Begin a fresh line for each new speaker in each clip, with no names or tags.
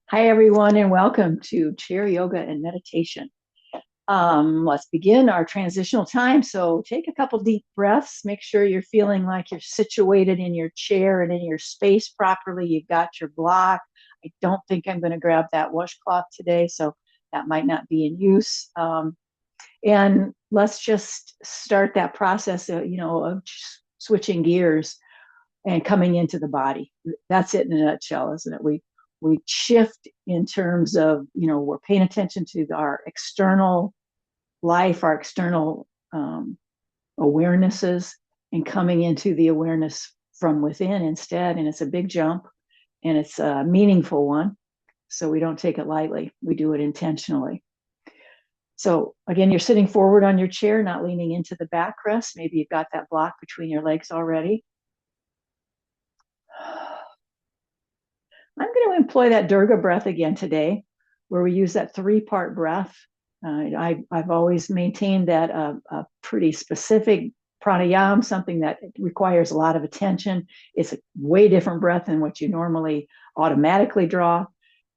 Hi, everyone, and welcome to Chair Yoga and Meditation. Let's begin our transitional time. So take a couple deep breaths. Make sure you're feeling like you're situated in your chair and in your space properly. You've got your block. I don't think I'm going to grab that washcloth today, so that might not be in use. And let's just start that process of switching gears and coming into the body. That's it in a nutshell, isn't it? We shift in terms of, we're paying attention to our external life, our external awarenesses, and coming into the awareness from within instead. And it's a big jump, and it's a meaningful one. So we don't take it lightly. We do it intentionally. So again, you're sitting forward on your chair, not leaning into the backrest. Maybe you've got that block between your legs already. I'm going to employ that Durga breath again today, where we use that three-part breath. I've always maintained that a pretty specific pranayama, something that requires a lot of attention. It's a way different breath than what you normally automatically draw.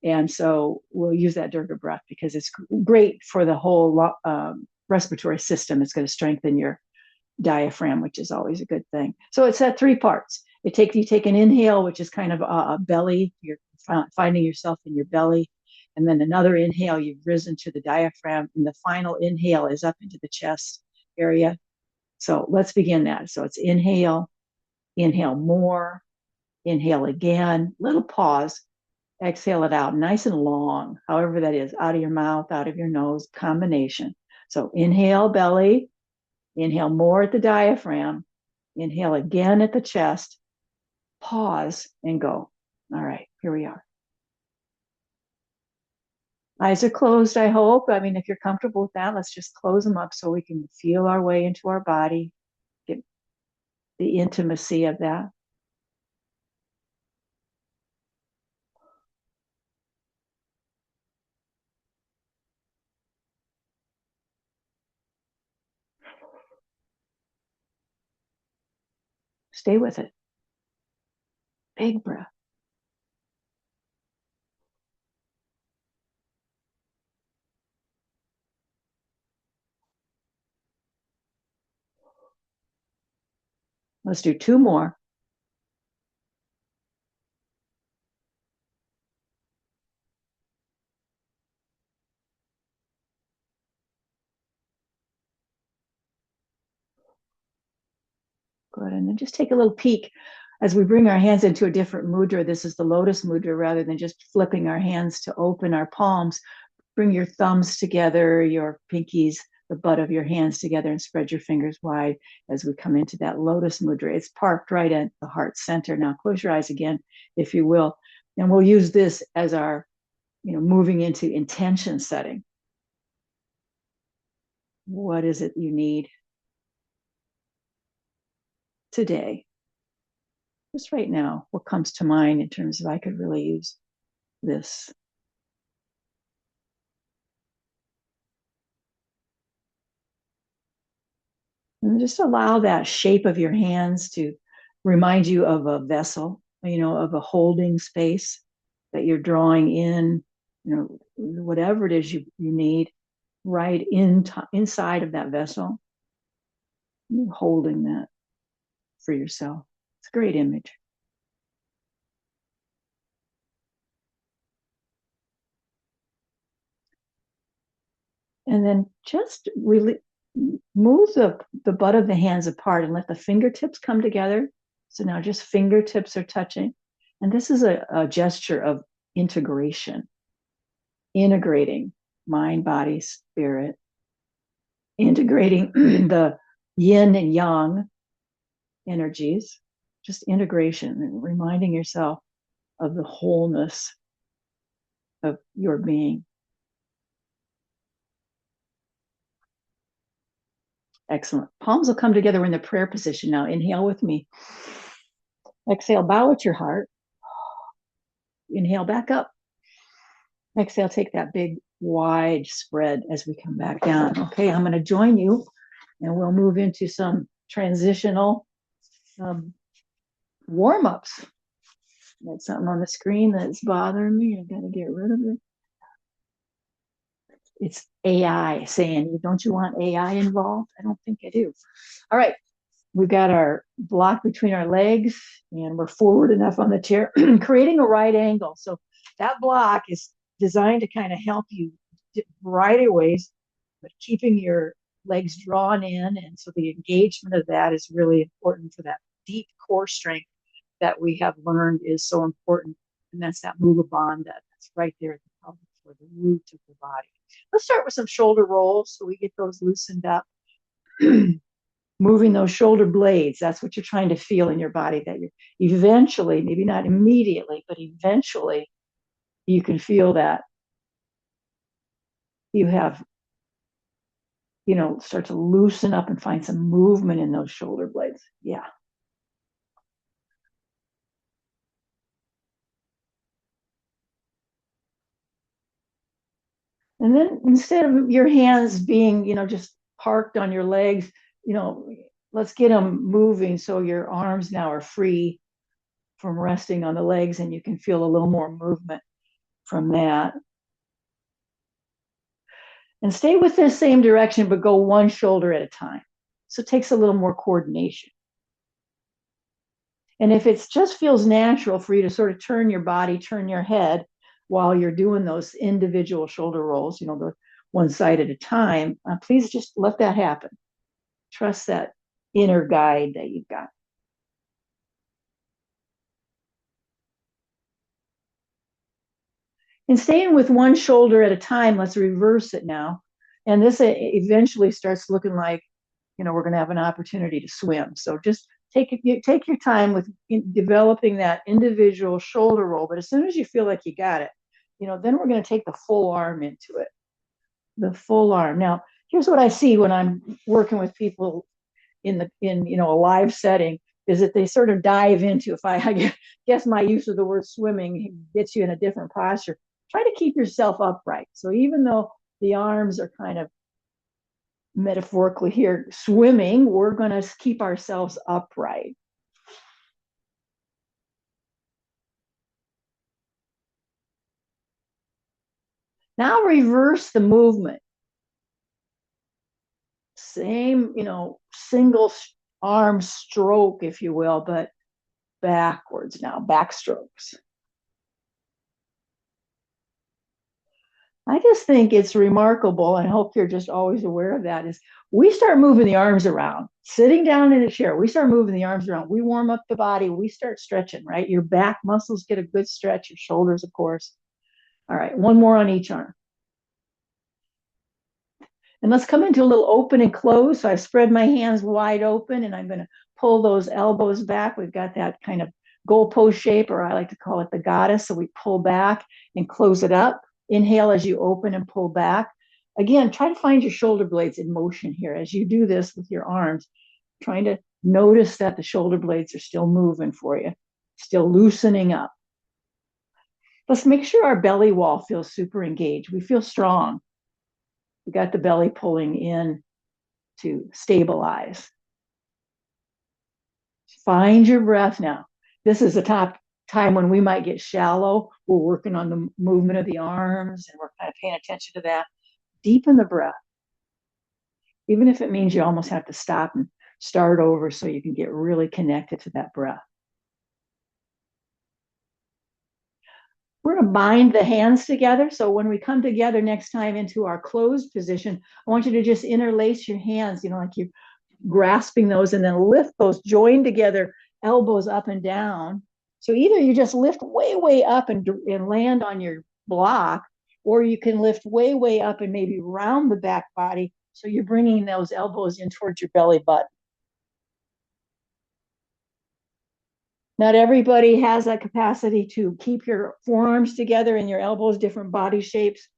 And so we'll use that Durga breath because it's great for the whole respiratory system. It's going to strengthen your diaphragm, which is always a good thing. So it's that three parts. You take an inhale, which is kind of a belly. You're finding yourself in your belly. And then another inhale, you've risen to the diaphragm. And the final inhale is up into the chest area. So let's begin that. So it's inhale more, inhale again, little pause, exhale it out nice and long, however that is, out of your mouth, out of your nose, combination. So inhale, belly, inhale more at the diaphragm, inhale again at the chest, pause, and go. All right, here we are. Eyes are closed, I hope. I mean, if you're comfortable with that, let's just close them up so we can feel our way into our body, get the intimacy of that. Stay with it. Big breath. Let's do two more. Good. And then just take a little peek as we bring our hands into a different mudra. This is the lotus mudra rather than just flipping our hands to open our palms. Bring your thumbs together, your pinkies, the butt of your hands together, and spread your fingers wide as we come into that lotus mudra. It's parked right at the heart center. Now close your eyes again, if you will. And we'll use this as our, moving into intention setting. What is it you need today? Just right now, what comes to mind in terms of I could really use this? And just allow that shape of your hands to remind you of a vessel, of a holding space that you're drawing in, whatever it is you need right inside of that vessel. You're holding that for yourself. It's a great image. And then just really move the butt of the hands apart and let the fingertips come together. So now just fingertips are touching. And this is a gesture of integration, integrating mind, body, spirit, integrating the yin and yang energies, just integration and reminding yourself of the wholeness of your being. Excellent. Palms will come together in the prayer position now. Inhale with me. Exhale, bow at your heart. Inhale back up. Exhale, take that big wide spread as we come back down. Okay, I'm going to join you and we'll move into some transitional warm-ups. There's something on the screen that's bothering me. I've got to get rid of it. It's AI saying, don't you want AI involved? I don't think I do. All right. We've got our block between our legs and we're forward enough on the chair, creating a right angle. So that block is designed to kind of help you a variety of ways, but keeping your legs drawn in. And so the engagement of that is really important for that deep core strength that we have learned is so important. And that's that mula bandha that's right there at the pelvis for the root of the body. Let's start with some shoulder rolls so we get those loosened up. Moving those shoulder blades, that's what you're trying to feel in your body, that you're eventually, maybe not immediately, but eventually you can feel that you have, start to loosen up and find some movement in those shoulder blades. Yeah. And then instead of your hands being, just parked on your legs, let's get them moving so your arms now are free from resting on the legs and you can feel a little more movement from that. And stay with the same direction, but go one shoulder at a time. So it takes a little more coordination. And if it just feels natural for you to sort of turn your body, turn your head while you're doing those individual shoulder rolls, the one side at a time, please just let that happen. Trust that inner guide that you've got. And staying with one shoulder at a time, let's reverse it now. And this eventually starts looking like, we're going to have an opportunity to swim. So just take your time with developing that individual shoulder roll. But as soon as you feel like you got it, then we're going to take the full arm into it. The full arm. Now, here's what I see when I'm working with people in a live setting is that they sort of dive into, if I guess my use of the word swimming gets you in a different posture, try to keep yourself upright. So even though the arms are kind of metaphorically here swimming, we're going to keep ourselves upright. Now reverse the movement. Same, single arm stroke, if you will, but backwards now, backstrokes. I just think it's remarkable, and I hope you're just always aware of that, is we start moving the arms around, sitting down in a chair, we start moving the arms around, we warm up the body, we start stretching, right? Your back muscles get a good stretch, your shoulders, of course. All right, one more on each arm. And let's come into a little open and close. So I spread my hands wide open and I'm going to pull those elbows back. We've got that kind of goalpost shape, or I like to call it the goddess. So we pull back and close it up. Inhale as you open and pull back. Again, try to find your shoulder blades in motion here as you do this with your arms, trying to notice that the shoulder blades are still moving for you, still loosening up. Let's make sure our belly wall feels super engaged. We feel strong. We got the belly pulling in to stabilize. Find your breath now. This is a top time when we might get shallow. We're working on the movement of the arms and we're kind of paying attention to that. Deepen the breath, even if it means you almost have to stop and start over so you can get really connected to that breath. We're going to bind the hands together. So when we come together next time into our closed position, I want you to just interlace your hands, like you're grasping those and then lift those joined together elbows up and down. So either you just lift way, way up and land on your block, or you can lift way, way up and maybe round the back body. So you're bringing those elbows in towards your belly button. Not everybody has that capacity to keep your forearms together and your elbows, different body shapes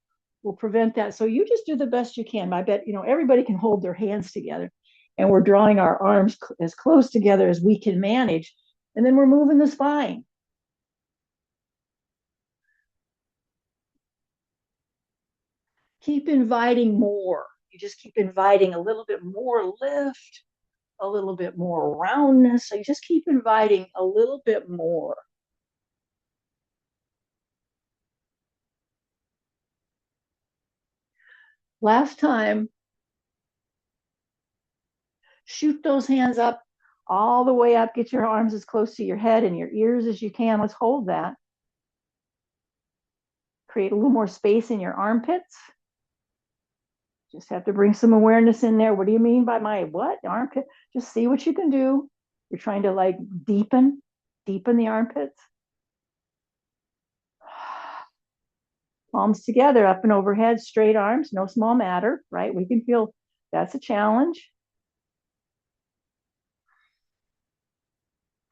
will prevent that. So you just do the best you can. I bet, everybody can hold their hands together and we're drawing our arms as close together as we can manage. And then we're moving the spine. Keep inviting more. You just keep inviting a little bit more lift, a little bit more roundness. So you just keep inviting a little bit more. Last time, shoot those hands up all the way up. Get your arms as close to your head and your ears as you can. Let's hold that. Create a little more space in your armpits. Just have to bring some awareness in there. What do you mean by my what? Armpit? Just see what you can do. You're trying to like deepen the armpits. Palms together, up and overhead, straight arms, no small matter, right? We can feel that's a challenge.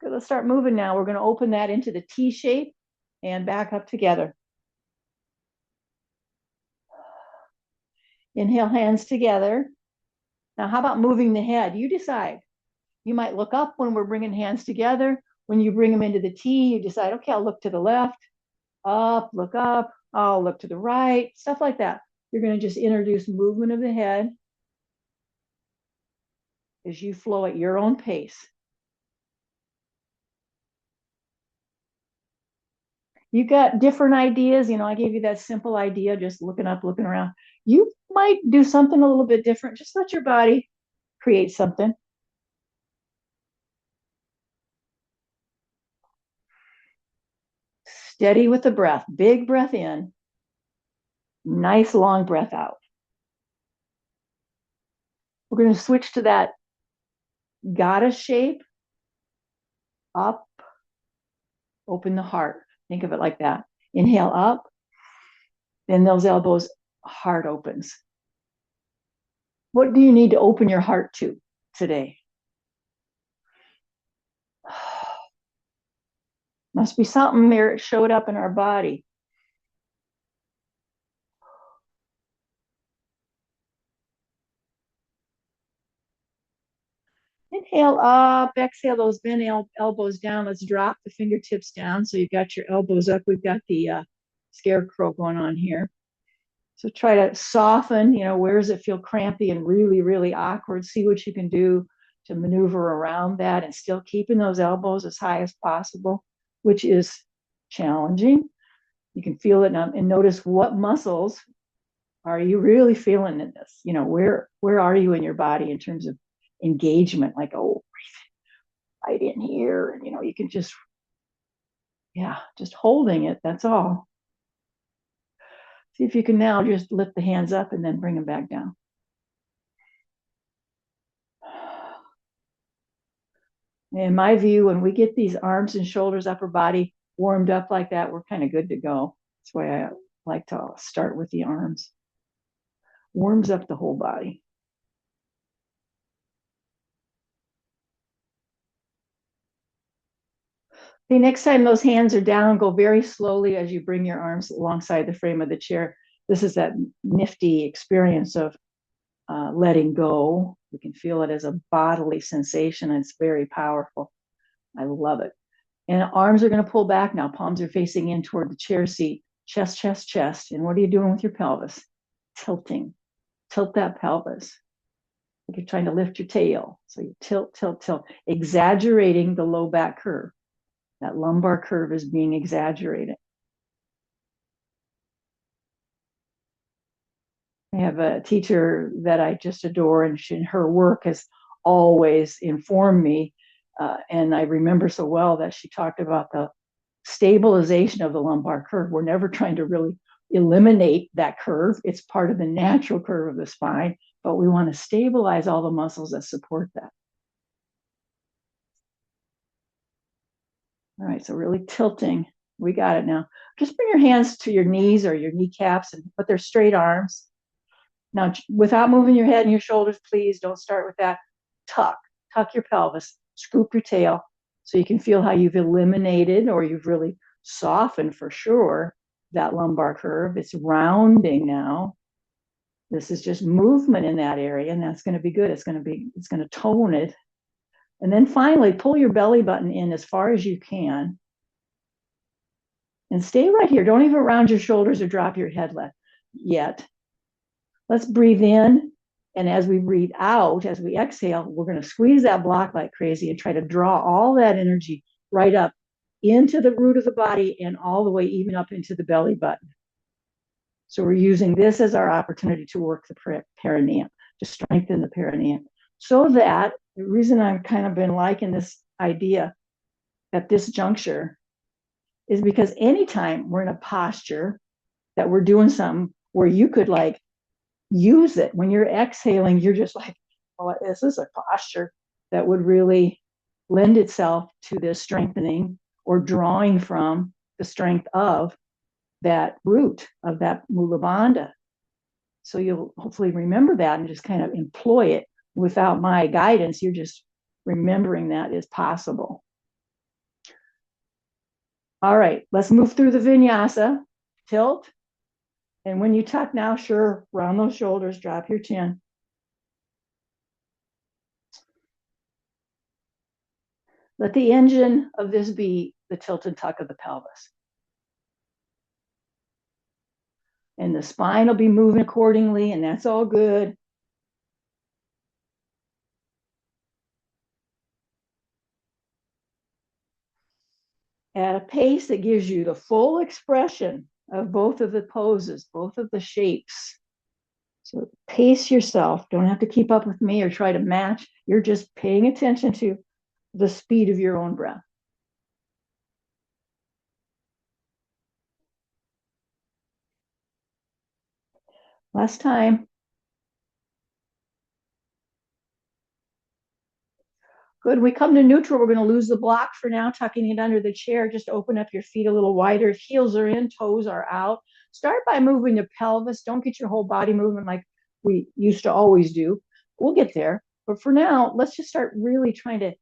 Good, let's start moving now. We're going to open that into the T shape and back up together. Inhale, hands together. Now, how about moving the head? You decide. You might look up when we're bringing hands together. When you bring them into the T, you decide, okay, I'll look to the left, up, look up, I'll look to the right, stuff like that. You're going to just introduce movement of the head as you flow at your own pace. You got different ideas. I gave you that simple idea, just looking up, looking around. You might do something a little bit different. Just let your body create something. Steady with the breath. Big breath in. Nice long breath out. We're going to switch to that goddess shape. Up. Open the heart. Think of it like that. Inhale up. Then those elbows, heart opens. What do you need to open your heart to today? Must be something there that showed up in our body. Inhale up, exhale those bent elbows down. Let's drop the fingertips down. So you've got your elbows up. We've got the scarecrow going on here. So try to soften, where does it feel crampy and really, really awkward? See what you can do to maneuver around that and still keeping those elbows as high as possible, which is challenging. You can feel it now and notice what muscles are you really feeling in this? Where are you in your body in terms of engagement? Like, oh, right in here. And, you can just holding it. That's all. See if you can now just lift the hands up and then bring them back down. In my view, when we get these arms and shoulders, upper body warmed up like that, we're kind of good to go. That's why I like to start with the arms. Warms up the whole body. Okay, next time those hands are down, go very slowly as you bring your arms alongside the frame of the chair. This is that nifty experience of letting go. We can feel it as a bodily sensation. And it's very powerful. I love it. And arms are going to pull back now. Palms are facing in toward the chair seat. Chest, chest, chest. And what are you doing with your pelvis? Tilting. Tilt that pelvis. Like you're trying to lift your tail. So you tilt, tilt, tilt. Exaggerating the low back curve. That lumbar curve is being exaggerated. I have a teacher that I just adore, and her work has always informed me. And I remember so well that she talked about the stabilization of the lumbar curve. We're never trying to really eliminate that curve. It's part of the natural curve of the spine, but we want to stabilize all the muscles that support that. All right, so really tilting. We got it now. Just bring your hands to your knees or your kneecaps, but they're straight arms. Now, without moving your head and your shoulders, please don't start with that. Tuck your pelvis, scoop your tail so you can feel how you've eliminated or you've really softened for sure that lumbar curve. It's rounding now. This is just movement in that area, and that's going to be good. It's going to tone it. And then finally, pull your belly button in as far as you can. And stay right here. Don't even round your shoulders or drop your head yet. Let's breathe in. And as we breathe out, as we exhale, we're going to squeeze that block like crazy and try to draw all that energy right up into the root of the body and all the way even up into the belly button. So we're using this as our opportunity to work the perineum, to strengthen the perineum. So that the reason I've kind of been liking this idea at this juncture is because anytime we're in a posture that we're doing something where you could like use it when you're exhaling, you're just like, oh, this is a posture that would really lend itself to this strengthening or drawing from the strength of that root of that mula bandha. So you'll hopefully remember that and just kind of employ it without my guidance. You're just remembering that is possible. All right, let's move through the vinyasa. Tilt. And when you tuck now, sure, round those shoulders, drop your chin. Let the engine of this be the tilt and tuck of the pelvis. And the spine will be moving accordingly, and that's all good. At a pace that gives you the full expression of both of the poses, both of the shapes. So pace yourself. Don't have to keep up with me or try to match. You're just paying attention to the speed of your own breath. Last time. Good. We come to neutral. We're going to lose the block for now, tucking it under the chair. Just open up your feet a little wider. Heels are in, toes are out. Start by moving the pelvis. Don't get your whole body moving like we used to always do. We'll get there. But for now, let's just start really trying to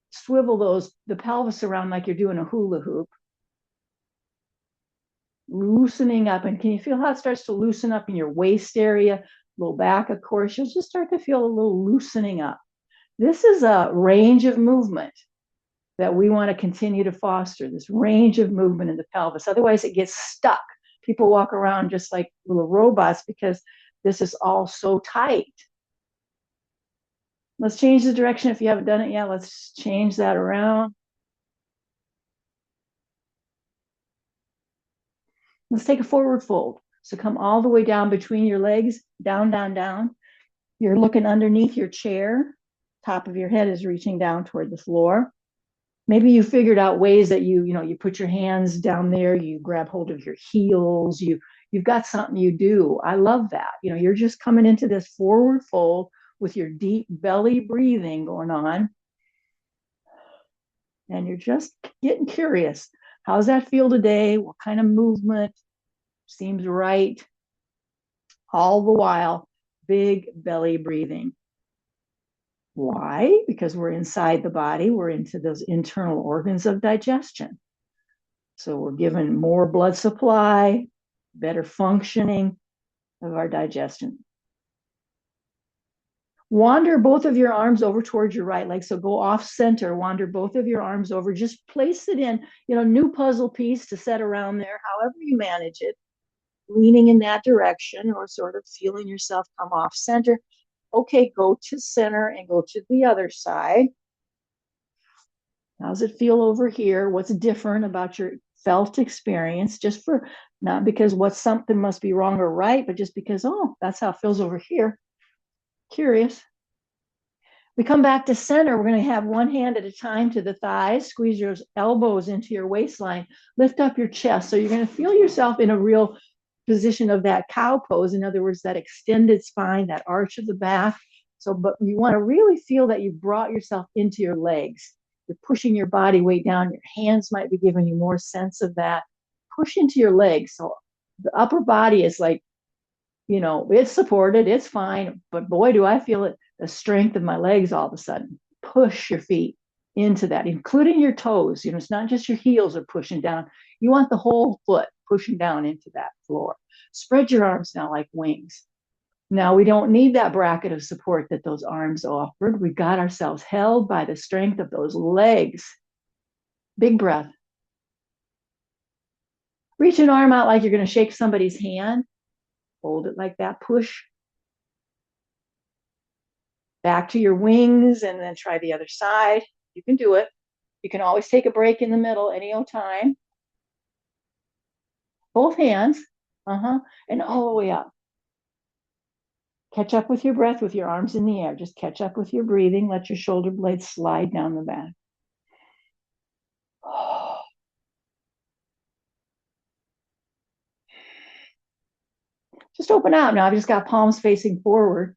swivel the pelvis around like you're doing a hula hoop. Loosening up. And can you feel how it starts to loosen up in your waist area, low back, of course? You'll just start to feel a little loosening up. This is a range of movement that we want to continue to foster, this range of movement in the pelvis. Otherwise, it gets stuck. People walk around just like little robots because this is all so tight. Let's change the direction. If you haven't done it yet, let's change that around. Let's take a forward fold. So come all the way down between your legs, down, down, down. You're looking underneath your chair. Top of your head is reaching down toward the floor. Maybe you figured out ways that you put your hands down there, you grab hold of your heels, you've got something you do. I love that. You're just coming into this forward fold with your deep belly breathing going on. And you're just getting curious. How's that feel today? What kind of movement seems right? All the while, big belly breathing. Why? Because we're inside the body. We're into those internal organs of digestion. So we're given more blood supply, better functioning of our digestion. Wander both of your arms over towards your right leg. So go off center, wander both of your arms over. Just place it in, new puzzle piece to set around there, however you manage it, leaning in that direction or sort of feeling yourself come off center. Okay, go to center and go to the other side. How's it feel over here? What's different about your felt experience? Just for not because something must be wrong or right, but just because, that's how it feels over here. Curious. We come back to center. We're going to have one hand at a time to the thighs. Squeeze your elbows into your waistline. Lift up your chest. So you're going to feel yourself in a real position of that cow pose. In other words, that extended spine, that arch of the back. But you want to really feel that you've brought yourself into your legs. You're pushing your body weight down. Your hands might be giving you more sense of that. Push into your legs. So the upper body is like, it's supported, it's fine. But boy, do I feel it, the strength of my legs all of a sudden. Push your feet into that, including your toes. It's not just your heels are pushing down. You want the whole foot pushing down into that floor. Spread your arms now like wings. Now we don't need that bracket of support that those arms offered. We got ourselves held by the strength of those legs. Big breath. Reach an arm out like you're going to shake somebody's hand. Hold it like that. Push. Back to your wings and then try the other side. You can do it. You can always take a break in the middle any old time. Both hands. And all the way up. Catch up with your breath with your arms in the air. Just catch up with your breathing. Let your shoulder blades slide down the back. Just open out. Now I've just got palms facing forward.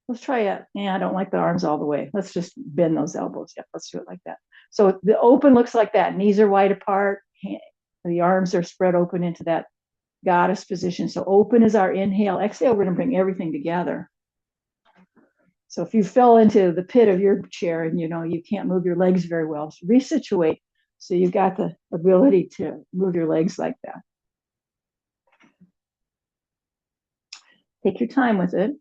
Let's try it. Yeah, I don't like the arms all the way. Let's just bend those elbows. Yeah, let's do it like that. So the open looks like that. Knees are wide apart. The arms are spread open into that goddess position. So open is our inhale. Exhale, we're going to bring everything together. So if you fell into the pit of your chair and you can't move your legs very well, so resituate so you've got the ability to move your legs like that. Take your time with it.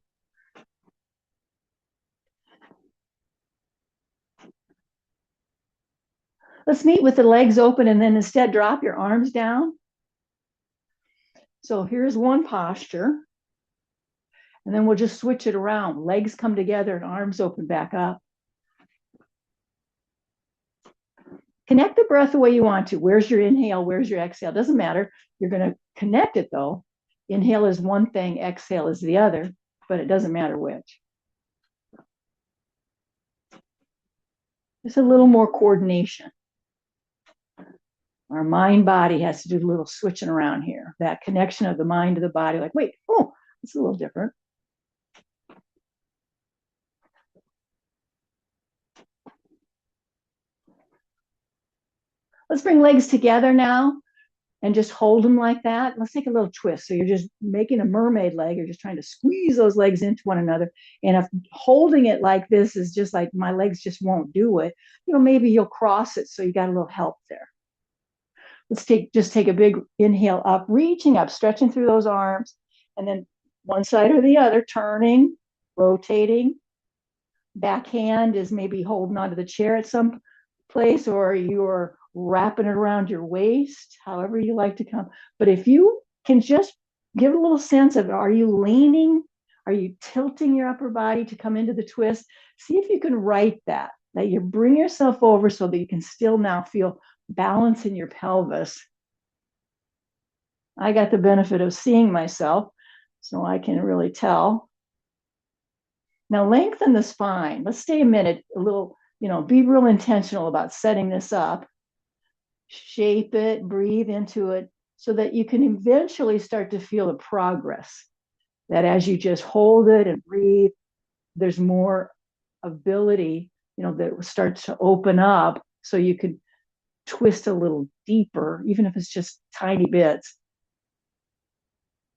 Let's meet with the legs open and then instead drop your arms down. So here's one posture. And then we'll just switch it around. Legs come together and arms open back up. Connect the breath the way you want to. Where's your inhale? Where's your exhale? Doesn't matter. You're going to connect it though. Inhale is one thing, exhale is the other, but it doesn't matter which. Just a little more coordination. Our mind body has to do a little switching around here. That connection of the mind to the body, like, wait, oh, it's a little different. Let's bring legs together now and just hold them like that. Let's take a little twist. So you're just making a mermaid leg. You're just trying to squeeze those legs into one another. And if holding it like this is just like my legs just won't do it, maybe you'll cross it. So you got a little help there. Let's take a big inhale up, reaching up, stretching through those arms, and then one side or the other, turning, rotating. Back hand is maybe holding onto the chair at some place, or you're wrapping it around your waist, however you like to come. But if you can just give a little sense of, are you leaning? Are you tilting your upper body to come into the twist? See if you can write that you bring yourself over so that you can still now feel balance in your pelvis. I got the benefit of seeing myself, so I can really tell. Now lengthen the spine. Let's stay a minute, a little, be real intentional about setting this up. Shape it, breathe into it so that you can eventually start to feel the progress. That as you just hold it and breathe, there's more ability, that starts to open up so you can twist a little deeper, even if it's just tiny bits.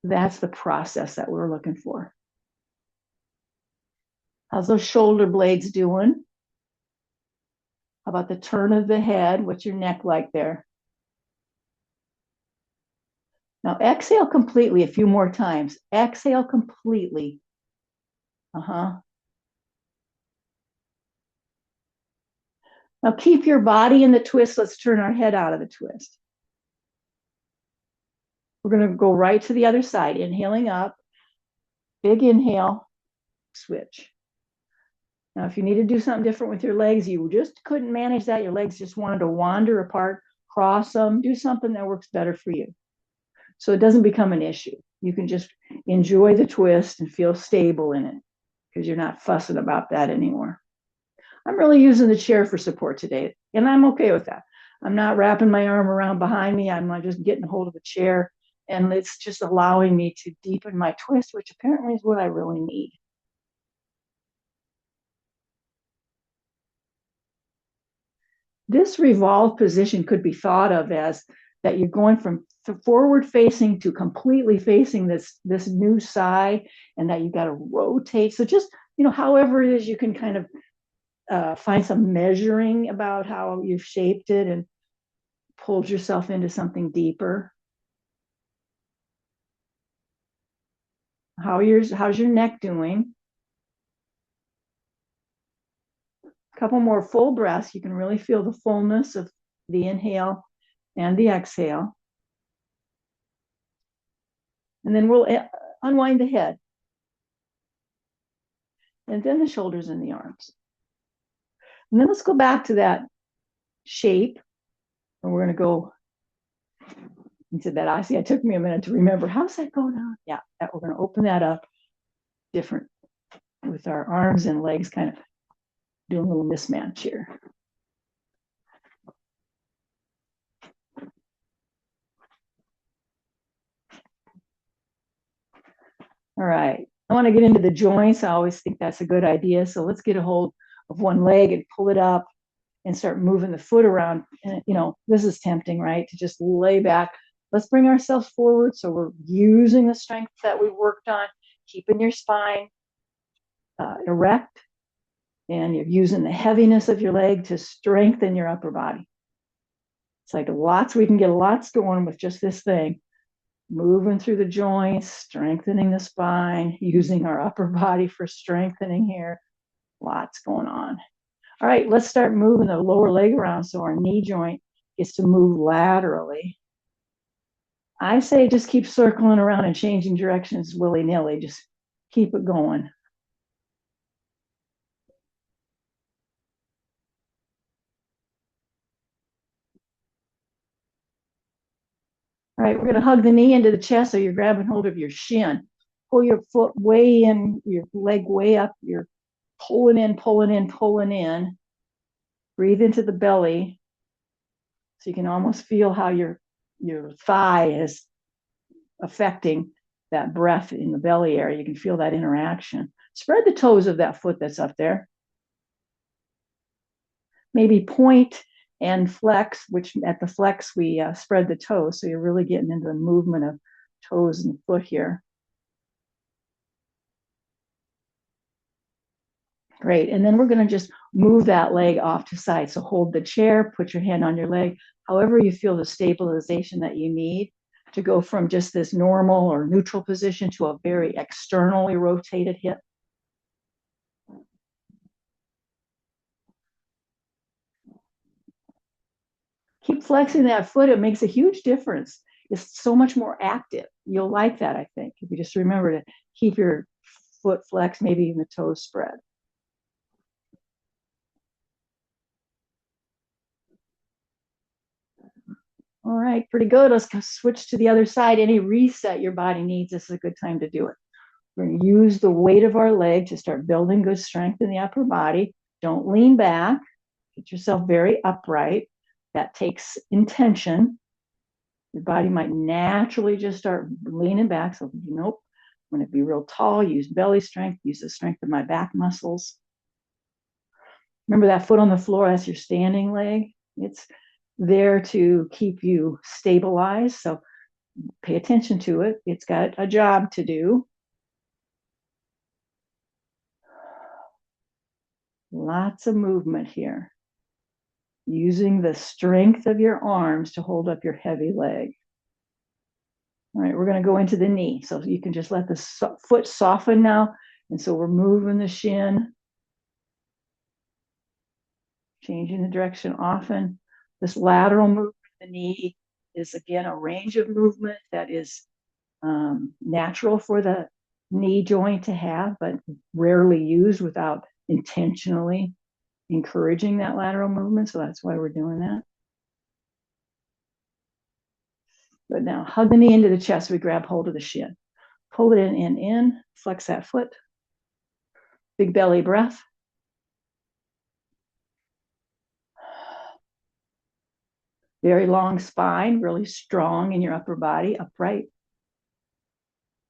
That's the process that we're looking for. How's those shoulder blades doing? How about the turn of the head? What's your neck like there? Now exhale completely a few more times. Exhale completely. Now keep your body in the twist. Let's turn our head out of the twist. We're going to go right to the other side. Inhaling up. Big inhale. Switch. Now, if you need to do something different with your legs, you just couldn't manage that. Your legs just wanted to wander apart, cross them, do something that works better for you. So it doesn't become an issue. You can just enjoy the twist and feel stable in it because you're not fussing about that anymore. I'm really using the chair for support today, and I'm okay with that. I'm not wrapping my arm around behind me. I'm not just getting a hold of the chair, and it's just allowing me to deepen my twist, which apparently is what I really need. This revolved position could be thought of as that you're going from forward facing to completely facing this new side, and that you've got to rotate. So just, however it is, you can kind of find some measuring about how you've shaped it and pulled yourself into something deeper. How's your neck doing? A couple more full breaths. You can really feel the fullness of the inhale and the exhale. And then we'll unwind the head. And then the shoulders and the arms. And then let's go back to that shape. And we're going to go into that eye. See, it took me a minute to remember. How's that going on? Yeah, we're going to open that up different with our arms and legs kind of doing a little mismatch here. All right. I want to get into the joints. I always think that's a good idea. So let's get a hold of one leg and pull it up and start moving the foot around. And, this is tempting, right? To just lay back. Let's bring ourselves forward. So we're using the strength that we worked on, keeping your spine erect, and you're using the heaviness of your leg to strengthen your upper body. It's like we can get lots going with just this thing. Moving through the joints, strengthening the spine, using our upper body for strengthening here. Lots going on. All right, let's start moving the lower leg around so our knee joint gets to move laterally. I say just keep circling around and changing directions willy-nilly. Just keep it going. All right, we're going to hug the knee into the chest so you're grabbing hold of your shin. Pull your foot way in, your leg way up. You're pulling in, pulling in, pulling in. Breathe into the belly so you can almost feel how your thigh is affecting that breath in the belly area. You can feel that interaction. Spread the toes of that foot that's up there. Maybe point and flex, which at the flex we spread the toes. So you're really getting into the movement of toes and foot here. Great. And then we're going to just move that leg off to side. So hold the chair, put your hand on your leg, however you feel the stabilization that you need to go from just this normal or neutral position to a very externally rotated hip. Keep flexing that foot. It makes a huge difference. It's so much more active. You'll like that, I think, if you just remember to keep your foot flexed, maybe even the toes spread. All right, pretty good. Let's switch to the other side. Any reset your body needs, this is a good time to do it. We're going to use the weight of our leg to start building good strength in the upper body. Don't lean back. Get yourself very upright. That takes intention. Your body might naturally just start leaning back. So, nope, I'm going to be real tall. Use belly strength. Use the strength of my back muscles. Remember that foot on the floor? That's your standing leg. It's there to keep you stabilized. So pay attention to it. It's got a job to do. Lots of movement here. Using the strength of your arms to hold up your heavy leg. All right, we're going to go into the knee. So you can just let the foot soften now. And so we're moving the shin, changing the direction often. This lateral movement of the knee is, again, a range of movement that is natural for the knee joint to have, but rarely used without intentionally encouraging that lateral movement. So that's why we're doing that. But now hug the knee into the chest. We grab hold of the shin. Pull it in, flex that foot. Big belly breath. Very long spine, really strong in your upper body, upright.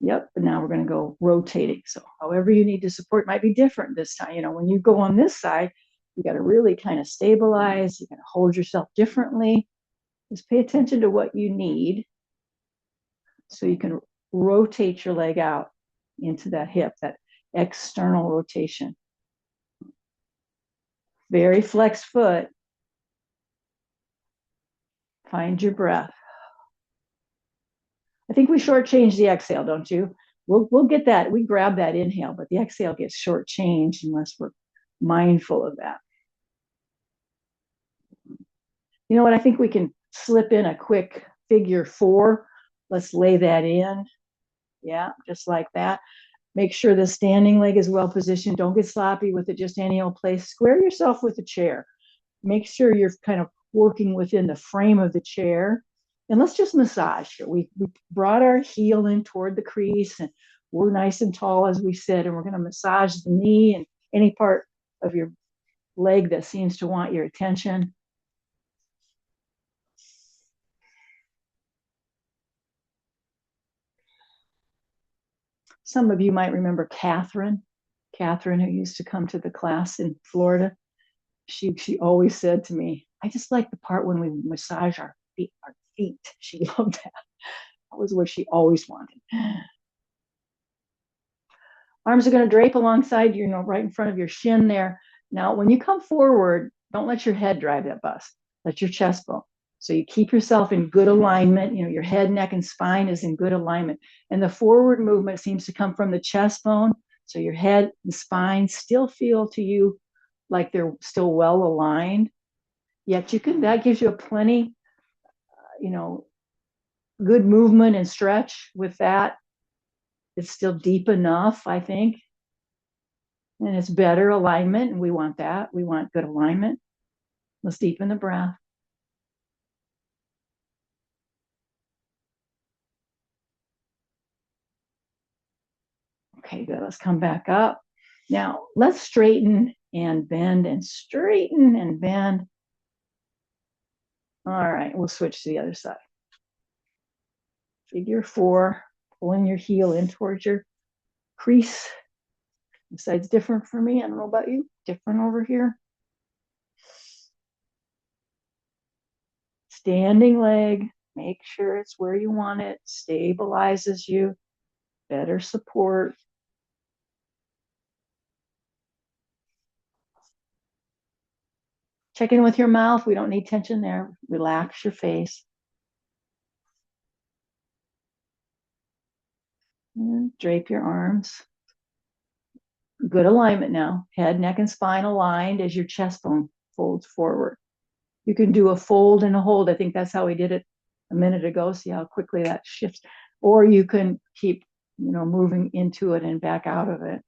Yep, and now we're going to go rotating. So however you need to support might be different this time. When you go on this side, you got to really kind of stabilize. You got to hold yourself differently. Just pay attention to what you need so you can rotate your leg out into that hip, that external rotation. Very flexed foot. Find your breath. I think we shortchange the exhale, don't you? We'll get that. We grab that inhale, but the exhale gets shortchanged unless we're mindful of that. You know what? I think we can slip in a quick figure 4. Let's lay that in. Yeah, just like that. Make sure the standing leg is well positioned. Don't get sloppy with it just any old place. Square yourself with the chair. Make sure you're kind of working within the frame of the chair. And let's just massage here. We brought our heel in toward the crease and we're nice and tall, as we said, and we're going to massage the knee and any part of your leg that seems to want your attention. Some of you might remember Catherine, who used to come to the class in Florida. She always said to me, I just like the part when we massage our feet, She loved that. That was what she always wanted. Arms are going to drape alongside you, right in front of your shin there. Now, when you come forward, don't let your head drive that bus. Let your chest bone. So you keep yourself in good alignment. Your head, neck, and spine is in good alignment. And the forward movement seems to come from the chest bone. So your head and spine still feel to you like they're still well aligned. Yet that gives you a plenty, good movement and stretch with that. It's still deep enough, I think. And it's better alignment, and we want that. We want good alignment. Let's deepen the breath. Okay, good. Let's come back up. Now, let's straighten and bend and straighten and bend. All right, we'll switch to the other side. Figure 4, pulling your heel in towards your crease. This side's different for me. I don't know about you. Different over here. Standing leg. Make sure it's where you want it. Stabilizes you. Better support. Check in with your mouth. We don't need tension there. Relax your face. And drape your arms. Good alignment now. Head, neck, and spine aligned as your chest bone folds forward. You can do a fold and a hold. I think that's how we did it a minute ago. See how quickly that shifts. Or you can keep, moving into it and back out of it.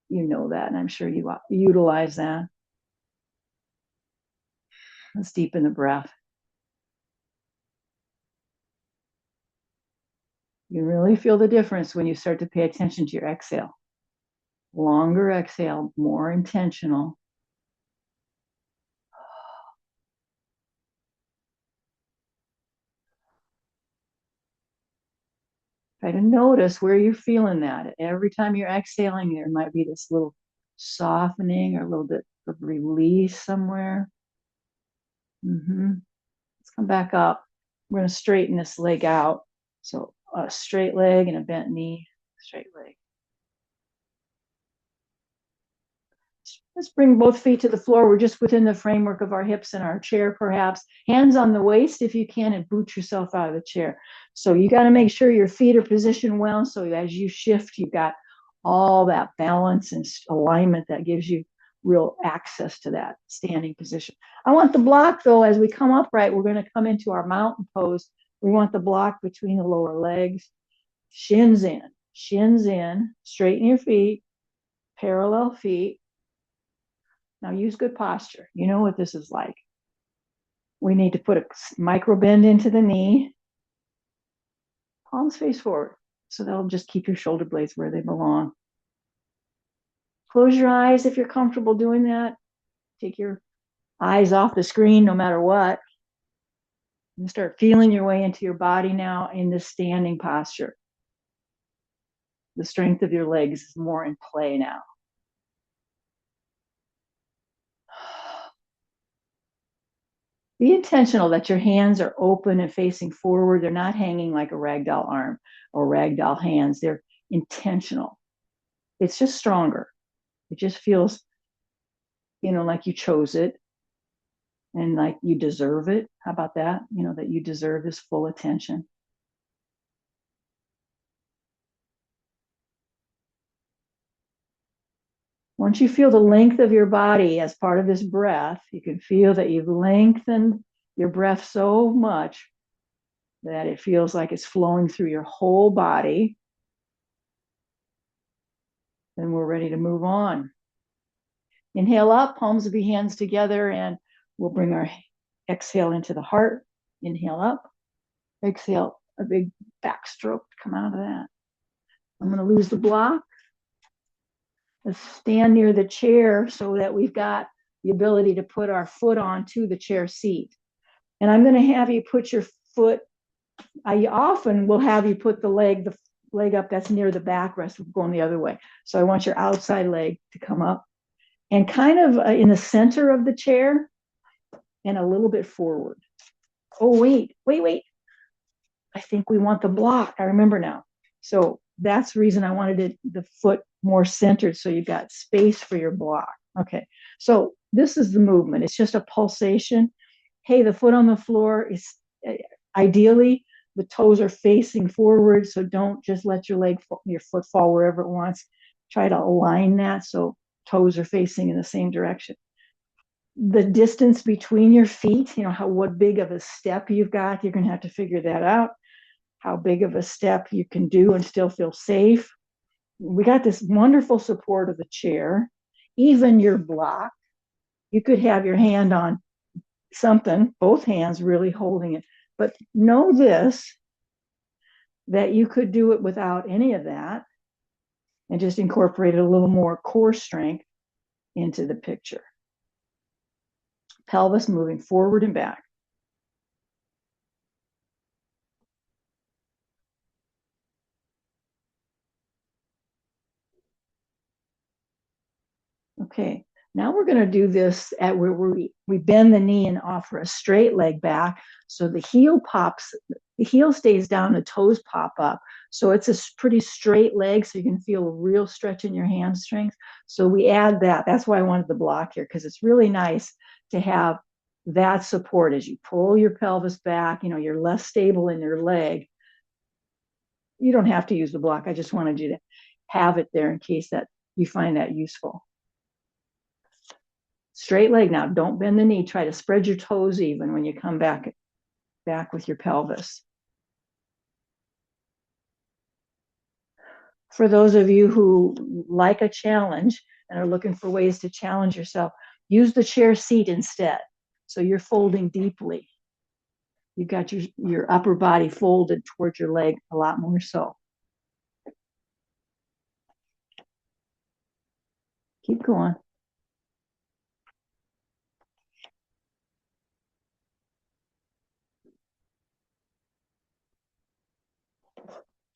You know that, and I'm sure you utilize that. Let's deepen the breath. You really feel the difference when you start to pay attention to your exhale. Longer exhale, more intentional. Try to notice where you're feeling that. Every time you're exhaling, there might be this little softening or a little bit of release somewhere. Let's come back up. We're going to straighten this leg out. So a straight leg and a bent knee, straight leg. Let's bring both feet to the floor. We're just within the framework of our hips and our chair, perhaps. Hands on the waist if you can, and boot yourself out of the chair. So you got to make sure your feet are positioned well. So as you shift, you've got all that balance and alignment that gives you real access to that standing position. I want the block, though, as we come upright, we're going to come into our mountain pose. We want the block between the lower legs. Shins in, straighten your feet, parallel feet. Now use good posture. You know what this is like. We need to put a micro bend into the knee. Palms face forward. So that'll just keep your shoulder blades where they belong. Close your eyes if you're comfortable doing that. Take your eyes off the screen no matter what. And start feeling your way into your body now in this standing posture. The strength of your legs is more in play now. Be intentional that your hands are open and facing forward. They're not hanging like a ragdoll arm or ragdoll hands. They're intentional. It's just stronger. It just feels, like you chose it and like you deserve it. How about that? That you deserve this full attention. Once you feel the length of your body as part of this breath, you can feel that you've lengthened your breath so much that it feels like it's flowing through your whole body. Then we're ready to move on. Inhale up, palms of your hands together, and we'll bring our exhale into the heart. Inhale up. Exhale, a big backstroke to come out of that. I'm going to lose the block. Let's stand near the chair so that we've got the ability to put our foot onto the chair seat. And I'm going to have you put your foot, I often will have you put the leg up that's near the backrest, going the other way. So I want your outside leg to come up and kind of in the center of the chair and a little bit forward. Oh, wait. I think we want the block. I remember now. So that's the reason I wanted the foot more centered, so you've got space for your block. Okay, so this is the movement. It's just a pulsation. Hey, the foot on the floor is ideally the toes are facing forward, so don't just let your foot fall wherever it wants. Try to align that so toes are facing in the same direction. The distance between your feet, what big of a step you've got, you're going to have to figure that out. How big of a step you can do and still feel safe. We got this wonderful support of the chair, even your block. You could have your hand on something, both hands really holding it. But know this, that you could do it without any of that and just incorporate a little more core strength into the picture. Pelvis moving forward and back. Okay, now we're going to do this at where we bend the knee and offer a straight leg back. So the heel stays down, the toes pop up. So it's a pretty straight leg, so you can feel a real stretch in your hamstrings. So we add that. That's why I wanted the block here, because it's really nice to have that support as you pull your pelvis back. You're less stable in your leg. You don't have to use the block. I just wanted you to have it there in case that you find that useful. Straight leg now. Don't bend the knee. Try to spread your toes even when you come back with your pelvis. For those of you who like a challenge and are looking for ways to challenge yourself, use the chair seat instead. So you're folding deeply. You've got your upper body folded towards your leg a lot more so. Keep going.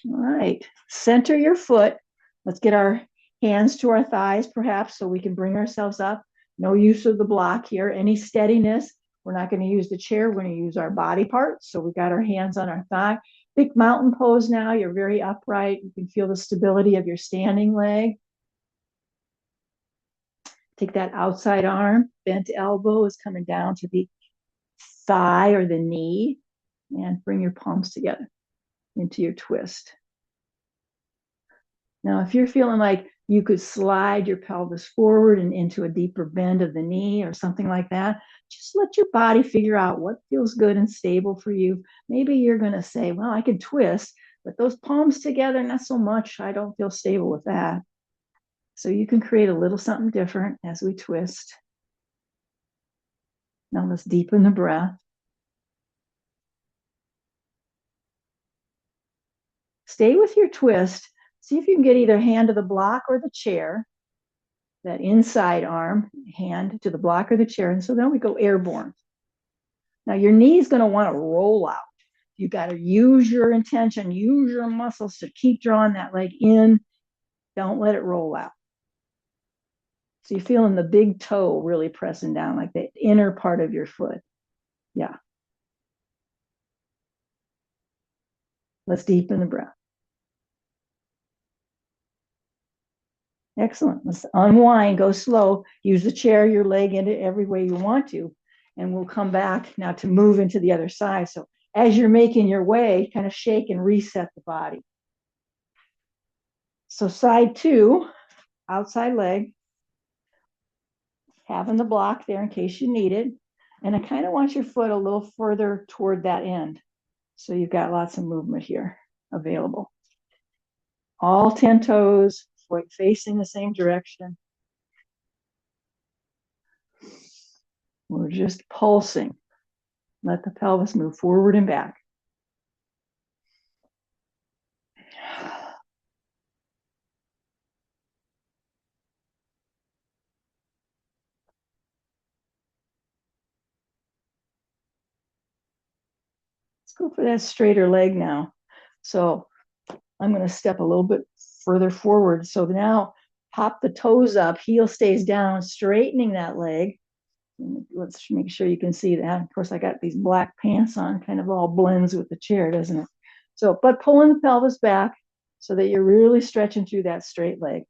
All right, center your foot. Let's get our hands to our thighs, perhaps, so we can bring ourselves up. No use of the block here. Any steadiness. We're not going to use the chair. We're going to use our body parts. So we've got our hands on our thigh. Big mountain pose now. You're very upright. You can feel the stability of your standing leg. Take that outside arm. Bent elbow is coming down to the thigh or the knee. And bring your palms together into your twist. Now, if you're feeling like you could slide your pelvis forward and into a deeper bend of the knee or something like that, just let your body figure out what feels good and stable for you. Maybe you're going to say, well, I can twist, but those palms together, not so much. I don't feel stable with that. So you can create a little something different as we twist. Now let's deepen the breath. Stay with your twist. See if you can get either hand to the block or the chair, that inside arm, hand to the block or the chair. And so then we go airborne. Now your knee is going to want to roll out. You got to use your intention, use your muscles to keep drawing that leg in. Don't let it roll out. So you're feeling the big toe really pressing down, like the inner part of your foot. Yeah. Let's deepen the breath. Excellent. Let's unwind, go slow. Use the chair, your leg in it every way you want to. And we'll come back now to move into the other side. So as you're making your way, kind of shake and reset the body. So side 2, outside leg, having the block there in case you need it. And I kind of want your foot a little further toward that end. So you've got lots of movement here available. All 10 toes, foot facing the same direction. We're just pulsing. Let the pelvis move forward and back. Let's go for that straighter leg now. So I'm going to step a little bit further forward. So now pop the toes up, heel stays down, straightening that leg. Let's make sure you can see that. Of course, I got these black pants on, kind of all blends with the chair, doesn't it? So, but pulling the pelvis back so that you're really stretching through that straight leg.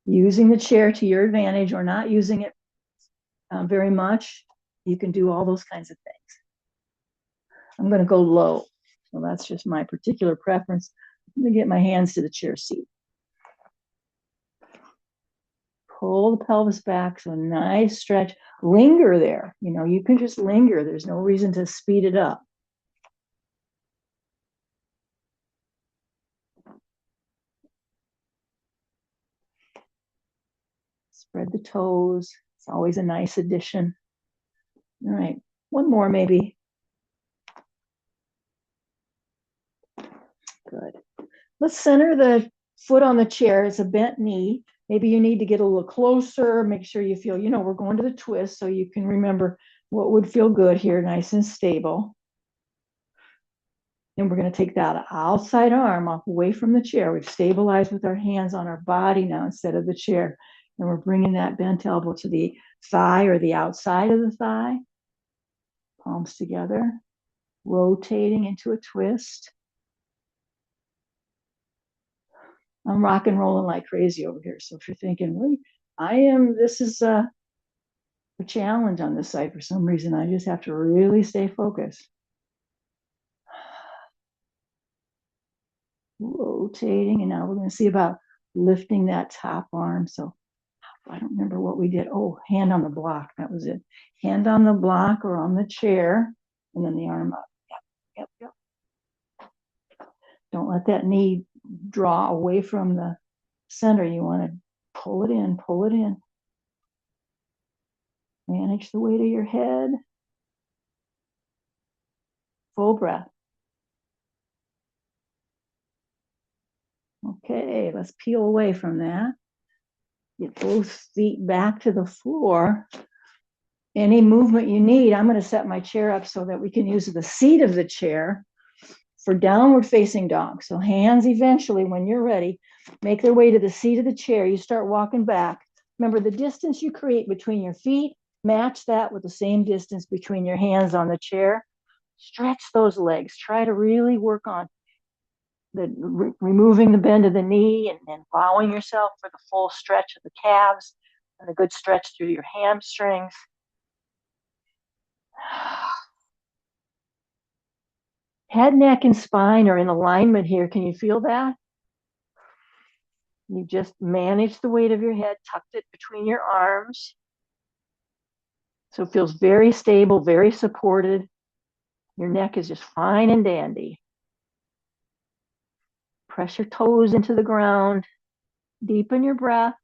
Using the chair to your advantage or not using it very much, you can do all those kinds of things. I'm going to go low. So that's just my particular preference. I'm going to get my hands to the chair seat. Pull the pelvis back, so nice stretch. Linger there. You know, you can just linger. There's no reason to speed it up. Spread the toes. It's always a nice addition. All right, one more maybe. Good. Let's center the foot on the chair. It's a bent knee. Maybe you need to get a little closer. Make sure you feel, you know, we're going to the twist so you can remember what would feel good here, nice and stable. And we're going to take that outside arm off away from the chair. We've stabilized with our hands on our body now instead of the chair. And we're bringing that bent elbow to the thigh or the outside of the thigh. Palms together, rotating into a twist. I'm rock and rolling like crazy over here. So if you're thinking, well, this is a challenge on this side for some reason, I just have to really stay focused. Rotating, and now we're going to see about lifting that top arm. So I don't remember what we did. Oh, hand on the block. That was it. Hand on the block or on the chair, and then the arm up. Yep. Don't let that knee draw away from the center. You want to pull it in, pull it in. Manage the weight of your head. Full breath. Okay, let's peel away from that. Get both feet back to the floor. Any movement you need, I'm going to set my chair up so that we can use the seat of the chair for downward facing dog. So hands eventually, when you're ready, make their way to the seat of the chair. You start walking back. Remember, the distance you create between your feet, match that with the same distance between your hands on the chair. Stretch those legs. Try to really work on removing the bend of the knee and allowing yourself for the full stretch of the calves and a good stretch through your hamstrings. Head, neck, and spine are in alignment here. Can you feel that? You just manage the weight of your head, tucked it between your arms. So it feels very stable, very supported. Your neck is just fine and dandy. Press your toes into the ground. Deepen your breath.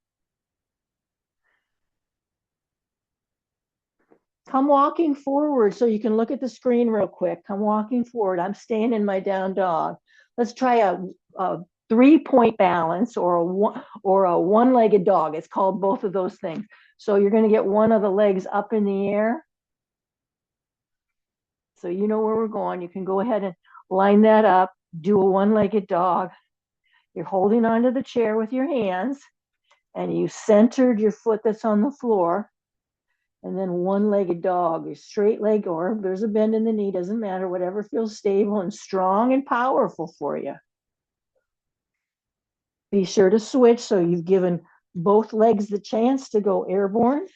Come walking forward so you can look at the screen real quick. Come walking forward. I'm staying in my down dog. Let's try a 3-point balance or a one-legged dog. It's called both of those things. So you're going to get one of the legs up in the air. So you know where we're going. You can go ahead and line that up. Do a one-legged dog. You're holding onto the chair with your hands, and you centered your foot that's on the floor. And then one-legged dog, a straight leg, or there's a bend in the knee, doesn't matter, whatever feels stable and strong and powerful for you. Be sure to switch so you've given both legs the chance to go airborne.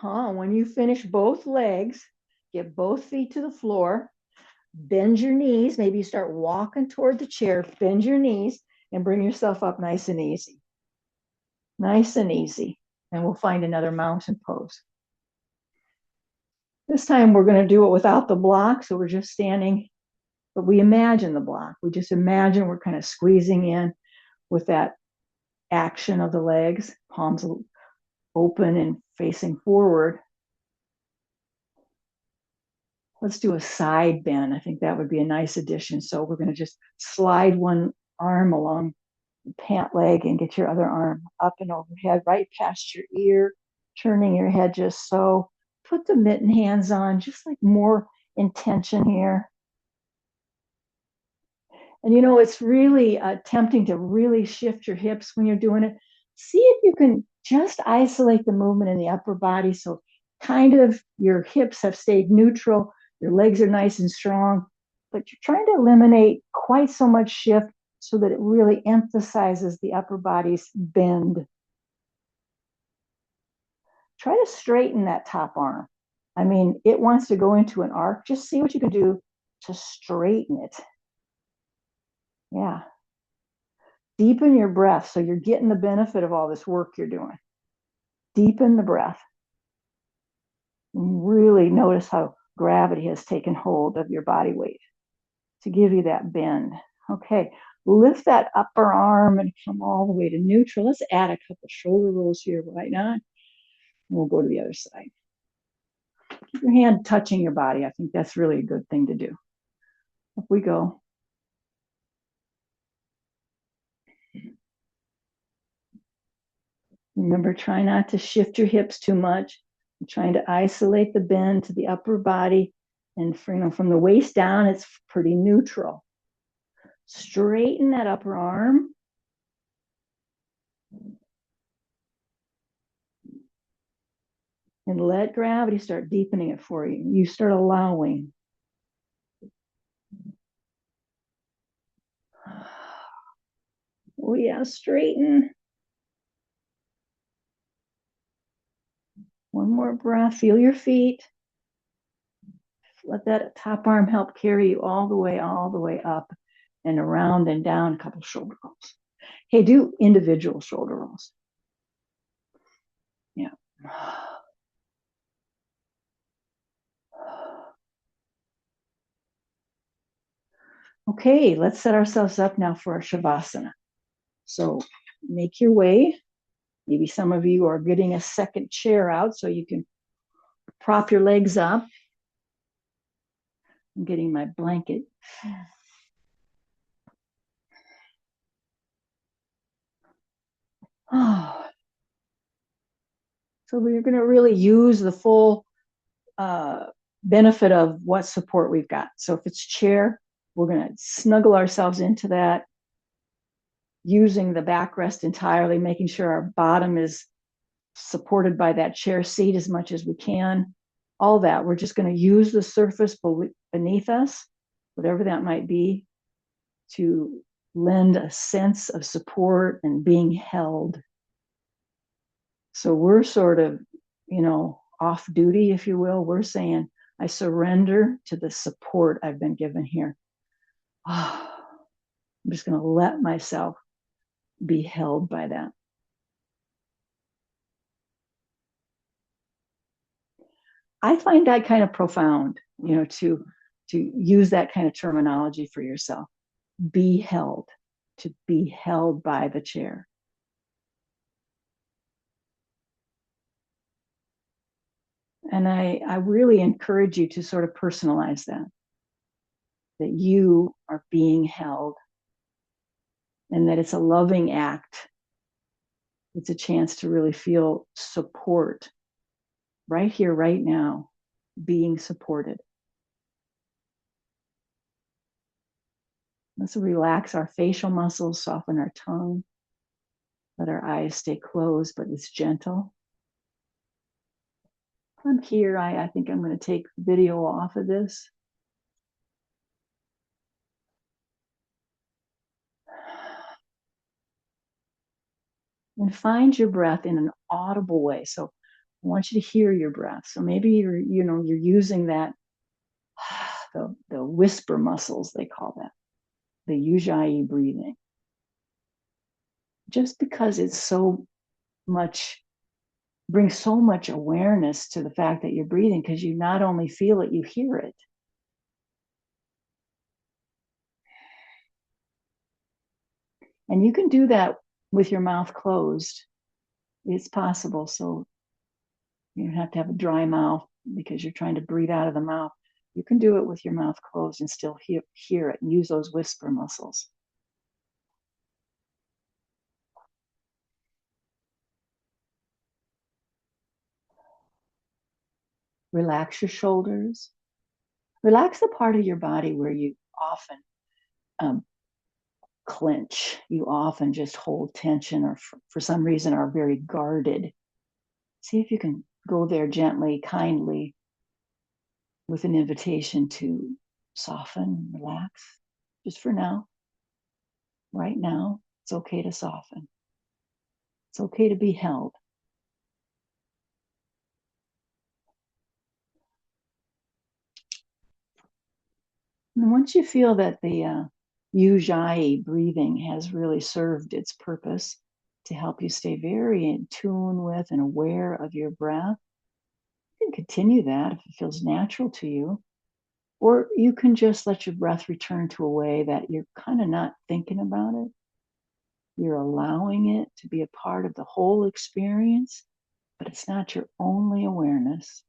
When you finish both legs, get both feet to the floor, bend your knees. Maybe you start walking toward the chair, bend your knees, and bring yourself up nice and easy. Nice and easy. And we'll find another mountain pose. This time we're going to do it without the block. So we're just standing, but we imagine the block. We just imagine we're kind of squeezing in with that action of the legs, palms open and facing forward. Let's do a side bend. I think that would be a nice addition. So we're going to just slide one arm along the pant leg and get your other arm up and overhead, right past your ear, turning your head just so. Put the mitten hands on, just like more intention here. And it's really tempting to really shift your hips when you're doing it. See if you can just isolate the movement in the upper body. So kind of your hips have stayed neutral, your legs are nice and strong, but you're trying to eliminate quite so much shift so that it really emphasizes the upper body's bend. Try to straighten that top arm. I mean, it wants to go into an arc. Just see what you can do to straighten it. Yeah. Deepen your breath so you're getting the benefit of all this work you're doing. Deepen the breath. And really notice how gravity has taken hold of your body weight to give you that bend. Okay, lift that upper arm and come all the way to neutral. Let's add a couple shoulder rolls here right now. And we'll go to the other side. Keep your hand touching your body. I think that's really a good thing to do. Up we go. Remember, try not to shift your hips too much. I'm trying to isolate the bend to the upper body. And from the waist down, it's pretty neutral. Straighten that upper arm. And let gravity start deepening it for you. You start allowing. Oh yeah, straighten. One more breath. Feel your feet. Let that top arm help carry you all the way up and around and down. A couple shoulder rolls. Hey, do individual shoulder rolls. Yeah. Okay, let's set ourselves up now for our Shavasana. So make your way. Maybe some of you are getting a second chair out so you can prop your legs up. I'm getting my blanket. Oh. So we're going to really use the full benefit of what support we've got. So if it's chair, we're going to snuggle ourselves into that, using the backrest entirely, making sure our bottom is supported by that chair seat as much as we can. All that. We're just going to use the surface beneath us, whatever that might be, to lend a sense of support and being held. So we're sort of, off duty, if you will. We're saying, I surrender to the support I've been given here. Oh, I'm just going to let myself be held by that. I find that kind of profound, to use that kind of terminology for yourself. Be held, to be held by the chair. And I really encourage you to sort of personalize that you are being held and that it's a loving act. It's a chance to really feel support right here, right now, being supported. Let's relax our facial muscles, soften our tongue, let our eyes stay closed, but it's gentle. From here, I think I'm going to take video off of this. And find your breath in an audible way. So I want you to hear your breath. So maybe you're using that, the whisper muscles, they call that, the ujjayi breathing. Just because it's brings so much awareness to the fact that you're breathing, because you not only feel it, you hear it. And you can do that with your mouth closed. It's possible. So you don't have to have a dry mouth because you're trying to breathe out of the mouth. You can do it with your mouth closed and still hear it and use those whisper muscles. Relax your shoulders. Relax the part of your body where you often um, clench. You often just hold tension or for some reason are very guarded. See if you can go there gently, kindly, with an invitation to soften, relax, just for now. Right now, it's okay to soften. It's okay to be held. And once you feel that the Ujjayi breathing has really served its purpose to help you stay very in tune with and aware of your breath, you can continue that if it feels natural to you. Or you can just let your breath return to a way that you're kind of not thinking about it. You're allowing it to be a part of the whole experience, but it's not your only awareness.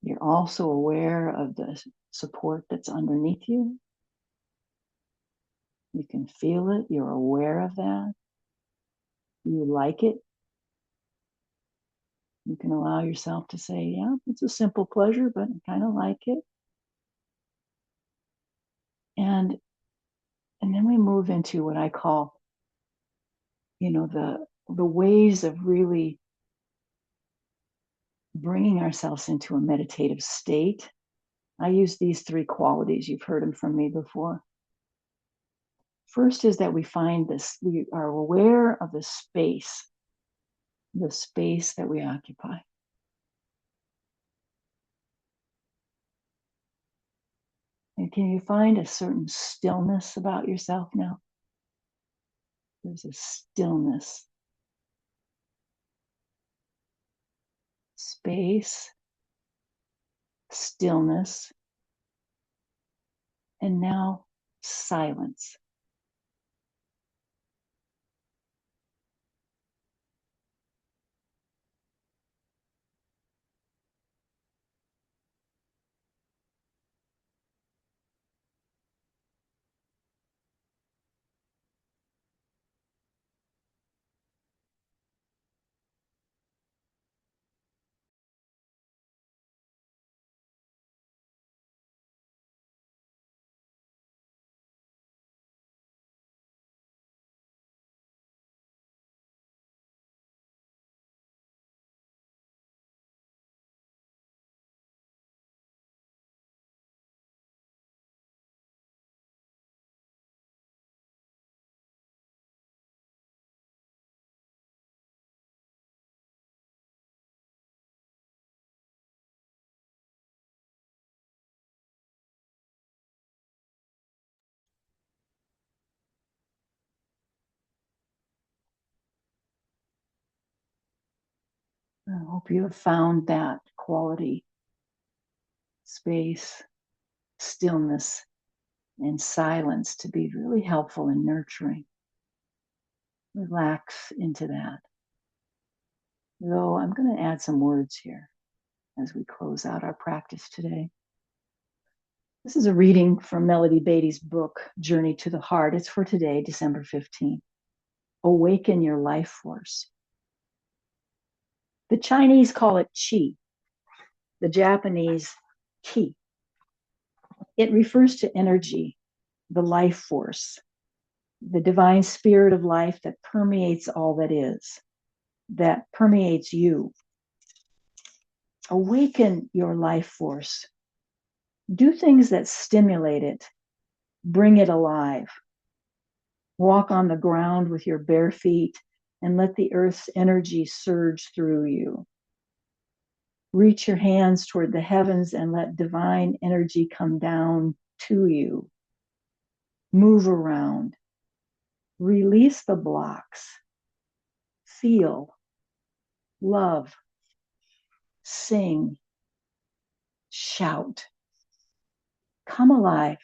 You're also aware of the support that's underneath you. You can feel it. You're aware of that. You like it. You can allow yourself to say, yeah, it's a simple pleasure, but I kind of like it. And then we move into what I call, the ways of really bringing ourselves into a meditative state. I use these three qualities. You've heard them from me before. First is that we find this, we are aware of the space that we occupy. And can you find a certain stillness about yourself now? There's a stillness, space, stillness, and now silence. I hope you have found that quality, space, stillness, and silence to be really helpful and nurturing. Relax into that. Though I'm going to add some words here as we close out our practice today. This is a reading from Melody Beatty's book, Journey to the Heart. It's for today, December 15th. Awaken your life force. The Chinese call it qi, the Japanese ki. It refers to energy, the life force, the divine spirit of life that permeates all that is, that permeates you. Awaken your life force. Do things that stimulate it, bring it alive. Walk on the ground with your bare feet and let the earth's energy surge through you. Reach your hands toward the heavens and let divine energy come down to you. Move around. Release the blocks. Feel. Love. Sing. Shout. Come alive.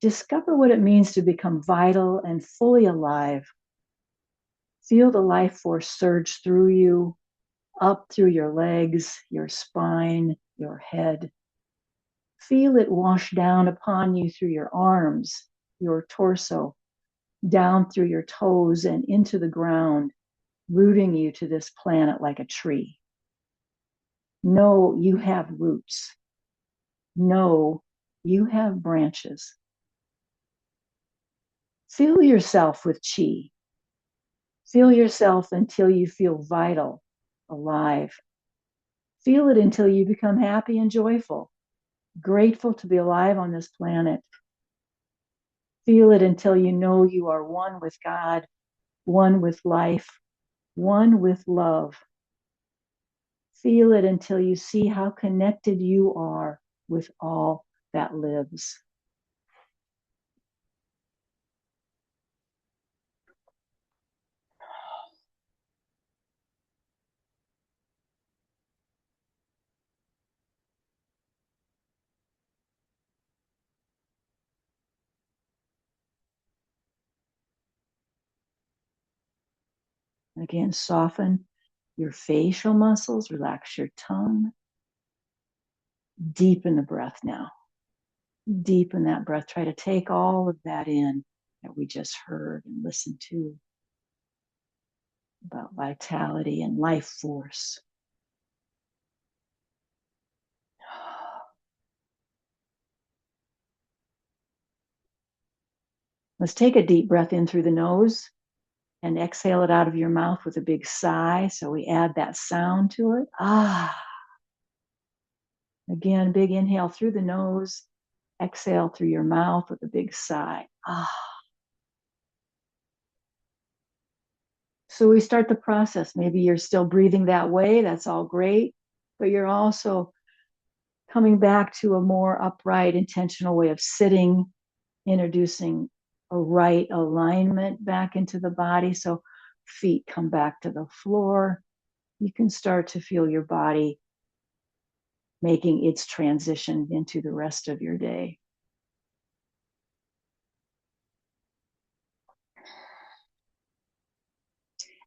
Discover what it means to become vital and fully alive. Feel the life force surge through you, up through your legs, your spine, your head. Feel it wash down upon you through your arms, your torso, down through your toes and into the ground, rooting you to this planet like a tree. Know you have roots. Know you have branches. Fill yourself with chi. Feel yourself until you feel vital, alive. Feel it until you become happy and joyful, grateful to be alive on this planet. Feel it until you know you are one with God, one with life, one with love. Feel it until you see how connected you are with all that lives. Again, soften your facial muscles, relax your tongue. Deepen the breath now. Deepen that breath. Try to take all of that in that we just heard and listened to about vitality and life force. Let's take a deep breath in through the nose and exhale it out of your mouth with a big sigh. So we add that sound to it. Ah. Again, big inhale through the nose, exhale through your mouth with a big sigh. Ah. So we start the process. Maybe you're still breathing that way. That's all great. But you're also coming back to a more upright, intentional way of sitting, introducing a right alignment back into the body. So feet come back to the floor. You can start to feel your body making its transition into the rest of your day.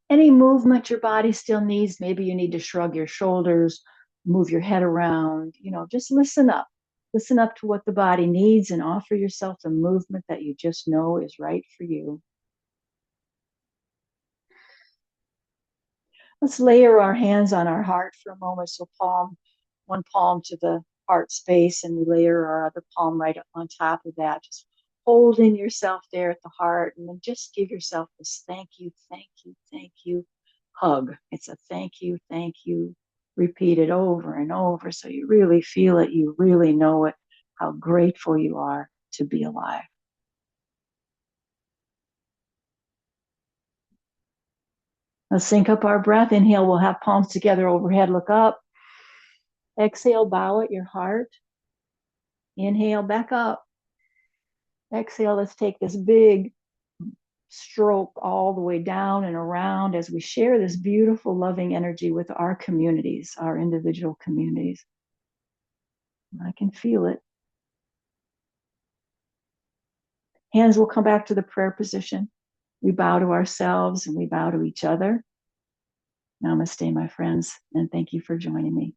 Any movement your body still needs, maybe you need to shrug your shoulders, move your head around, just listen up. Listen up to what the body needs and offer yourself the movement that you just know is right for you. Let's layer our hands on our heart for a moment. So one palm to the heart space, and we layer our other palm right on top of that. Just holding yourself there at the heart, and then just give yourself this thank you, thank you, thank you hug. It's a thank you, repeated over and over. So you really feel it, you really know it, how grateful you are to be alive. Let's sync up our breath. Inhale, we'll have palms together overhead, look up. Exhale, bow at your heart. Inhale, back up. Exhale, let's take this big stroke all the way down and around as we share this beautiful, loving energy with our communities, our individual communities. I can feel it. Hands will come back to the prayer position. We bow to ourselves and we bow to each other. Namaste, my friends, and thank you for joining me.